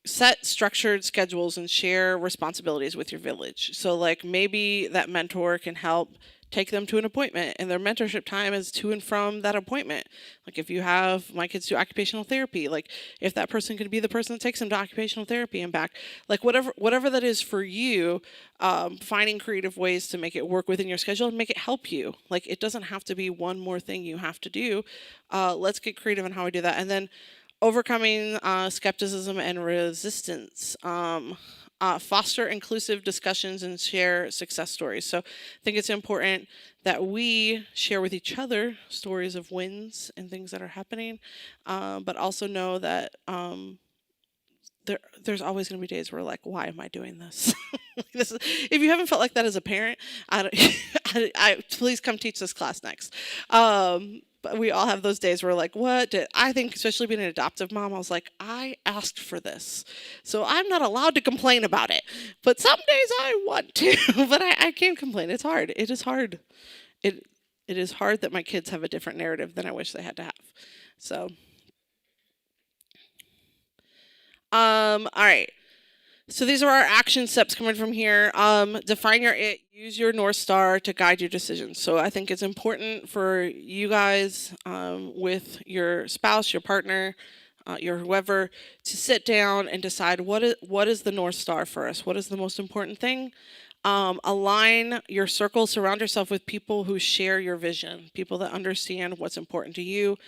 [SPEAKER 2] Set structured schedules and share responsibilities with your village. So, like, maybe that mentor can help take them to an appointment, and their mentorship time is to and from that appointment. Like if you have my kids do occupational therapy, like if that person could be the person that takes them to occupational therapy and back, like whatever that is for you, finding creative ways to make it work within your schedule and make it help you. Like it doesn't have to be one more thing you have to do. Let's get creative in how we do that, and then overcoming skepticism and resistance. Foster inclusive discussions and share success stories. So I think it's important that we share with each other stories of wins and things that are happening, but also know that there's always going to be days where like, why am I doing this? If you haven't felt like that as a parent, I, don't, please come teach this class next. But we all have those days where like, what did I think, especially being an adoptive mom, I was like, I asked for this. So I'm not allowed to complain about it. But some days I want to, but I can't complain. It's hard. It is hard. It it is hard that my kids have a different narrative than I wish they had to have. So all right. So these are our action steps coming from here. Define your it. Use your North Star to guide your decisions. So I think it's important for you guys with your spouse, your partner, your whoever, to sit down and decide what is the North Star for us. What is the most important thing? Align your circle. Surround yourself with people who share your vision, people that understand what's important to you,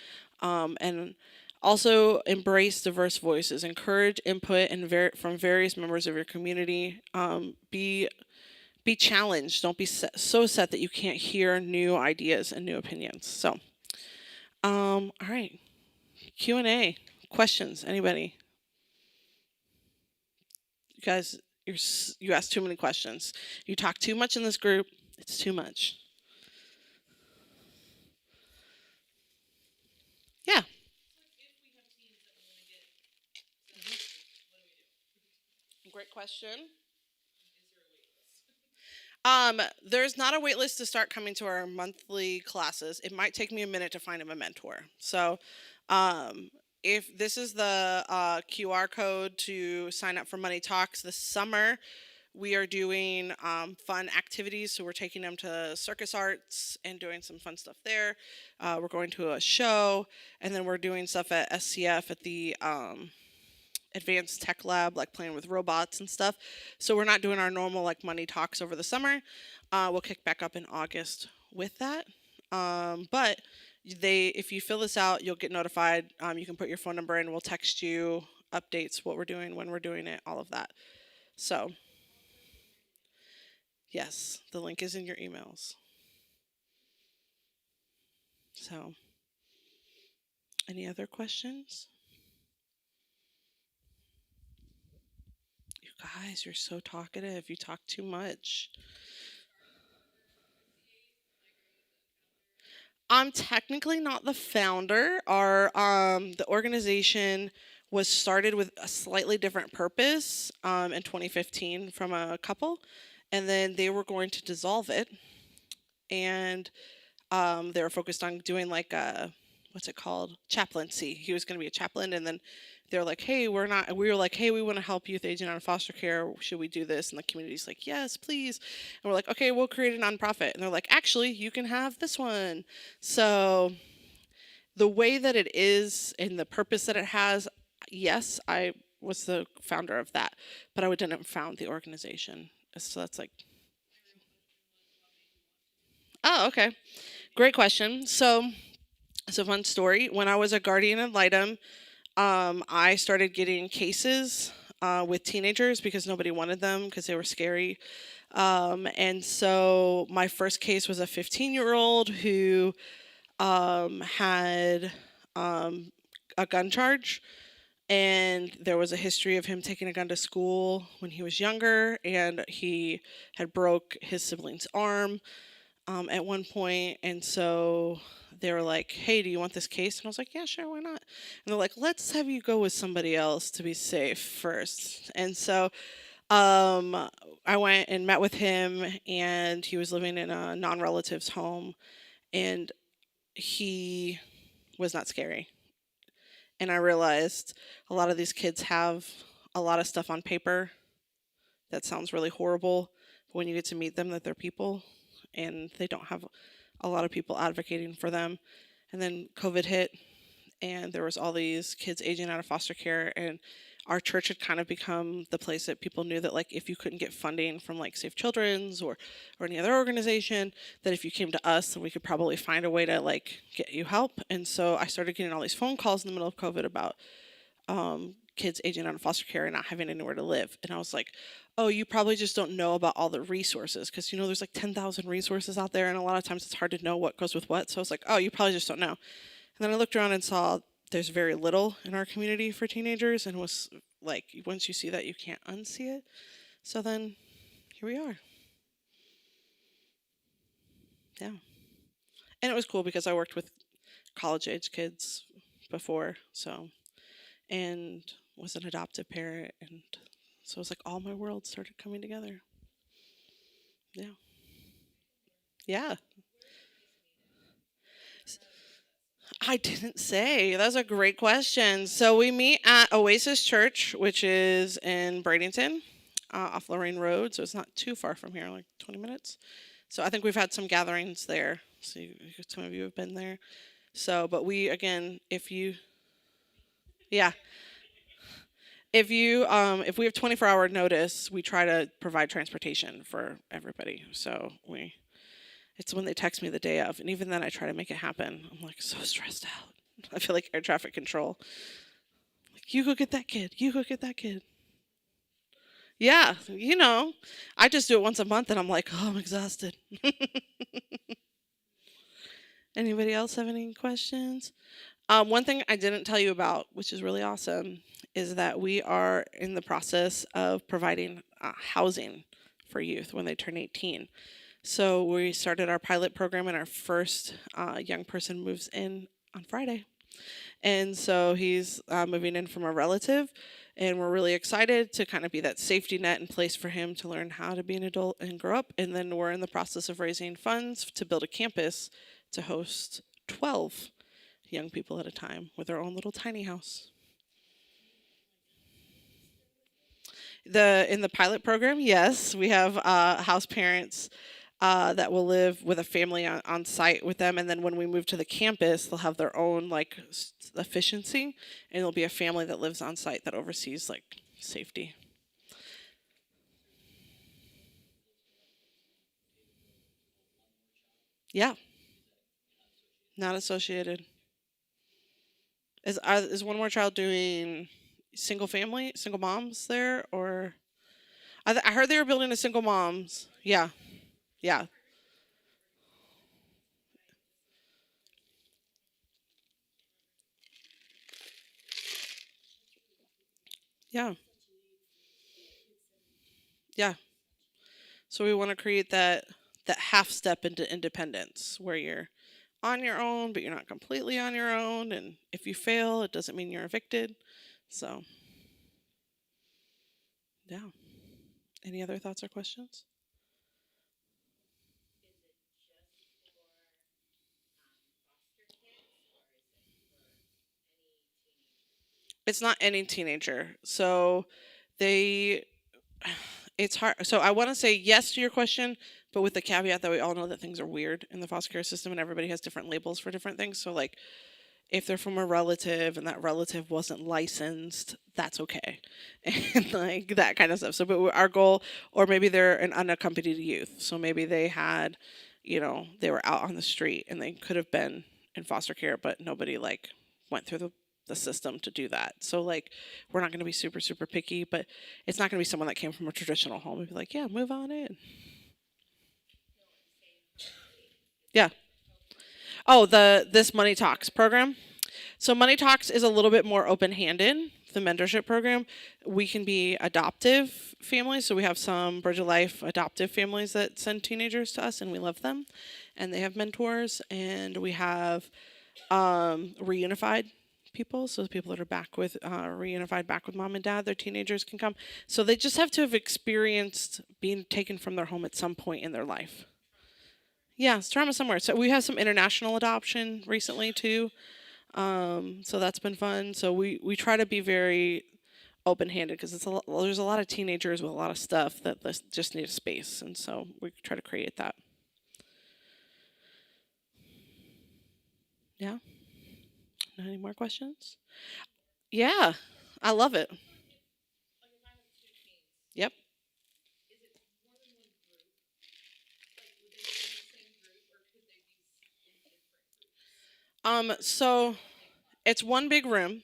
[SPEAKER 2] and also, embrace diverse voices. Encourage input from various members of your community. Be challenged. Don't be so set that you can't hear new ideas and new opinions. So, all right, Q&A. Questions? Anybody? You guys, you ask too many questions. You talk too much in this group. It's too much. Yeah. Great question. There's not a wait list to start coming to our monthly classes. It might take me a minute to find him a mentor. So, if this is the QR code to sign up for Money Talks this summer, we are doing fun activities. So we're taking them to Circus Arts and doing some fun stuff there. We're going to a show, and then we're doing stuff at SCF at the advanced tech lab, like playing with robots and stuff. So we're not doing our normal like money talks over the summer. We'll kick back up in August with that. But if you fill this out, you'll get notified. You can put your phone number in. We'll text you updates, what we're doing, when we're doing it, all of that. So yes, the link is in your emails. So any other questions? You guys, you're so talkative. You talk too much. I'm technically not the founder. The organization was started with a slightly different purpose in 2015 from a couple, and then they were going to dissolve it, and they were focused on doing like a what's it called, chaplaincy. He was going to be a chaplain, and then they're like, hey, we're not. We were like, hey, we want to help youth aging out of foster care. Should we do this? And the community's like, yes, please. And we're like, okay, we'll create a nonprofit. And they're like, actually, you can have this one. So the way that it is and the purpose that it has, yes, I was the founder of that, but I didn't found the organization. So that's like, oh, okay, great question. So it's a fun story. When I was a guardian ad litem, I started getting cases with teenagers because nobody wanted them because they were scary. And so my first case was a 15-year-old who had a gun charge. And there was a history of him taking a gun to school when he was younger, and he had broke his sibling's arm at one point. And so they were like, hey, do you want this case? And I was like, yeah, sure, why not? And they're like, let's have you go with somebody else to be safe first. And so I went and met with him, and he was living in a non-relative's home, and he was not scary. And I realized a lot of these kids have a lot of stuff on paper that sounds really horrible, but when you get to meet them, that they're people. and they don't have a lot of people advocating for them. And then COVID hit, and there was all these kids aging out of foster care, and our church had kind of become the place that people knew that, like, if you couldn't get funding from like Safe Children's or any other organization, that if you came to us, then we could probably find a way to like get you help. And so I started getting all these phone calls in the middle of COVID about kids aging out of foster care and not having anywhere to live. And I was like, oh, you probably just don't know about all the resources, because there's like 10,000 resources out there, and a lot of times it's hard to know what goes with what. So I was like, oh, you probably just don't know. And then I looked around and saw there's very little in our community for teenagers, and was like, once you see that, you can't unsee it. So then here we are. Yeah. And it was cool because I worked with college age kids before, so, and was an adoptive parent. And so it was like all my world started coming together. Yeah. Yeah. I didn't say. That's a great question. So we meet at Oasis Church, which is in Bradenton, off Lorraine Road. So it's not too far from here, like 20 minutes. So I think we've had some gatherings there. So some of you have been there. So, but we, again, yeah, if we have 24-hour notice, we try to provide transportation for everybody. So it's when they text me the day of, and even then I try to make it happen. I'm like so stressed out. I feel like air traffic control. Like, you go get that kid. You go get that kid. Yeah, I just do it once a month, and I'm like, oh, I'm exhausted. Anybody else have any questions? One thing I didn't tell you about, which is really awesome, is that we are in the process of providing housing for youth when they turn 18. So we started our pilot program, and our first young person moves in on Friday. And so he's moving in from a relative, and we're really excited to kind of be that safety net in place for him to learn how to be an adult and grow up. And then we're in the process of raising funds to build a campus to host 12 young people at a time with their own little tiny house. In the pilot program, yes, we have house parents that will live with a family on site with them, and then when we move to the campus, they'll have their own like efficiency, and there'll be a family that lives on site that oversees like safety. Yeah, not associated. Is one more child doing single moms there, or I heard they were building a single moms. Yeah, yeah, yeah, yeah. So we want to create that half step into independence where you're on your own, but you're not completely on your own. And if you fail, it doesn't mean you're evicted. So, yeah. Any other thoughts or questions? It's not any teenager. So they, it's hard. So I want to say yes to your question, but with the caveat that we all know that things are weird in the foster care system, and everybody has different labels for different things. So, like, if they're from a relative and that relative wasn't licensed, that's okay. And like that kind of stuff. So, but our goal, or maybe they're an unaccompanied youth. So maybe they had, they were out on the street and they could have been in foster care, but nobody like went through the system to do that. So like we're not going to be super super picky, but it's not going to be someone that came from a traditional home. We'd be like, yeah, move on in. Yeah. Oh, this Money Talks program. So Money Talks is a little bit more open-handed. The mentorship program, we can be adoptive families. So we have some Bridge of Life adoptive families that send teenagers to us, and we love them, and they have mentors. And we have reunified people, so the people that are back with reunified back with mom and dad, their teenagers can come. So they just have to have experienced being taken from their home at some point in their life. Yeah, it's trauma somewhere. So we have some international adoption recently too. So that's been fun. So we try to be very open-handed because there's a lot of teenagers with a lot of stuff that just need a space, and so we try to create that. Yeah. Any more questions? Yeah. I love it. Yep. So it's one big room.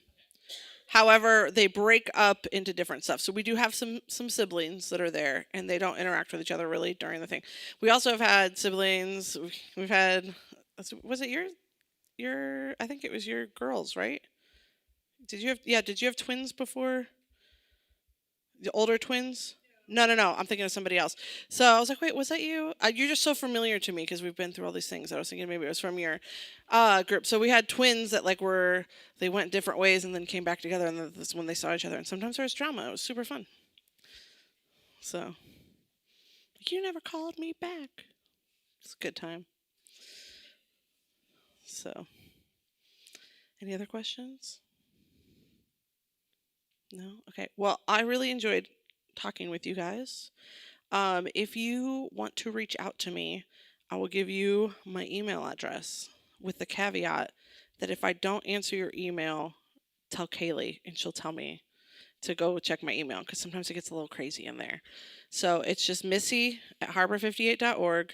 [SPEAKER 2] However, they break up into different stuff. So we do have some siblings that are there, and they don't interact with each other really during the thing. We also have had siblings. We've had. Was it your? I think it was your girls, right? Did you have? Yeah. Did you have twins before? The older twins? No, no, no. I'm thinking of somebody else. So I was like, wait, was that you? You're just so familiar to me because we've been through all these things. I was thinking maybe it was from your group. So we had twins that like they went different ways and then came back together, and that's when they saw each other. And sometimes there was drama. It was super fun. So you never called me back. It's a good time. So any other questions? No. Okay. Well, I really enjoyed talking with you guys. If you want to reach out to me, I will give you my email address with the caveat that if I don't answer your email, tell Kaylee and she'll tell me to go check my email because sometimes it gets a little crazy in there. So it's just Missy at harbor58.org.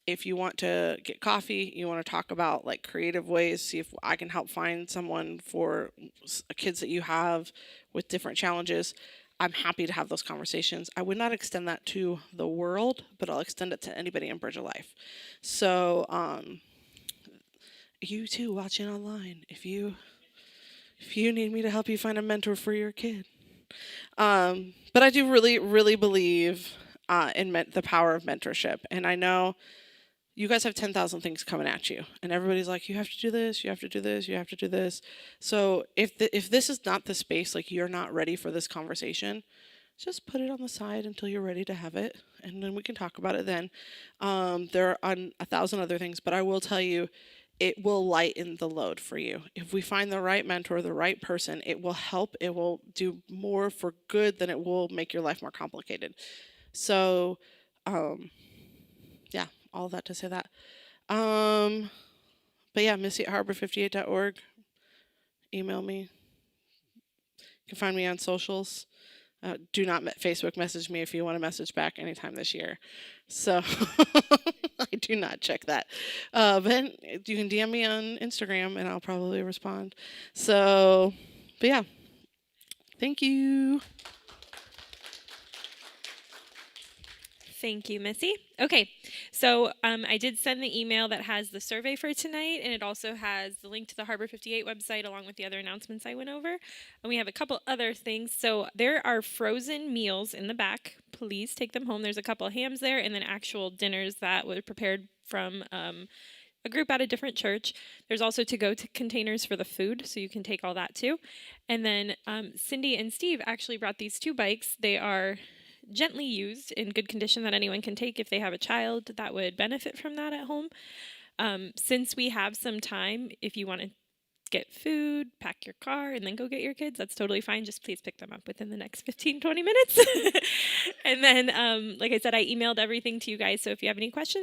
[SPEAKER 2] If you want to get coffee, you want to talk about like creative ways, see if I can help find someone for kids that you have with different challenges. I'm happy to have those conversations. I would not extend that to the world, but I'll extend it to anybody in Bridge of Life. So, you too watching online, if you need me to help you find a mentor for your kid. But I do really, really believe in the power of mentorship, and I know you guys have 10,000 things coming at you, and everybody's like, you have to do this, you have to do this, you have to do this. So if this is not the space, like you're not ready for this conversation, just put it on the side until you're ready to have it, and then we can talk about it then. There are a thousand other things, but I will tell you, it will lighten the load for you. If we find the right mentor, the right person, it will help. It will do more for good than it will make your life more complicated. So, um, yeah, all of that to say that. Um, but yeah, Missy at harbor58.org. Email me. You can find me on socials. Do not Facebook message me if you want to message back anytime this year. So I do not check that. But you can DM me on Instagram and I'll probably respond. So, but yeah, thank you.
[SPEAKER 1] Thank you, Missy. Okay, so I did send the email that has the survey for tonight, and it also has the link to the Harbor 58 website along with the other announcements I went over. And we have a couple other things. So there are frozen meals in the back. Please take them home. There's a couple hams there, and then actual dinners that were prepared from a group at a different church. There's also to-go containers for the food, so you can take all that too. And then Cindy and Steve actually brought these two bikes. They are gently used, in good condition, that anyone can take if they have a child that would benefit from that at home. Since we have some time, if you want to get food, pack your car, and then go get your kids, that's totally fine. Just please pick them up within the next 15-20 minutes. And then, like I said, I emailed everything to you guys, so if you have any questions,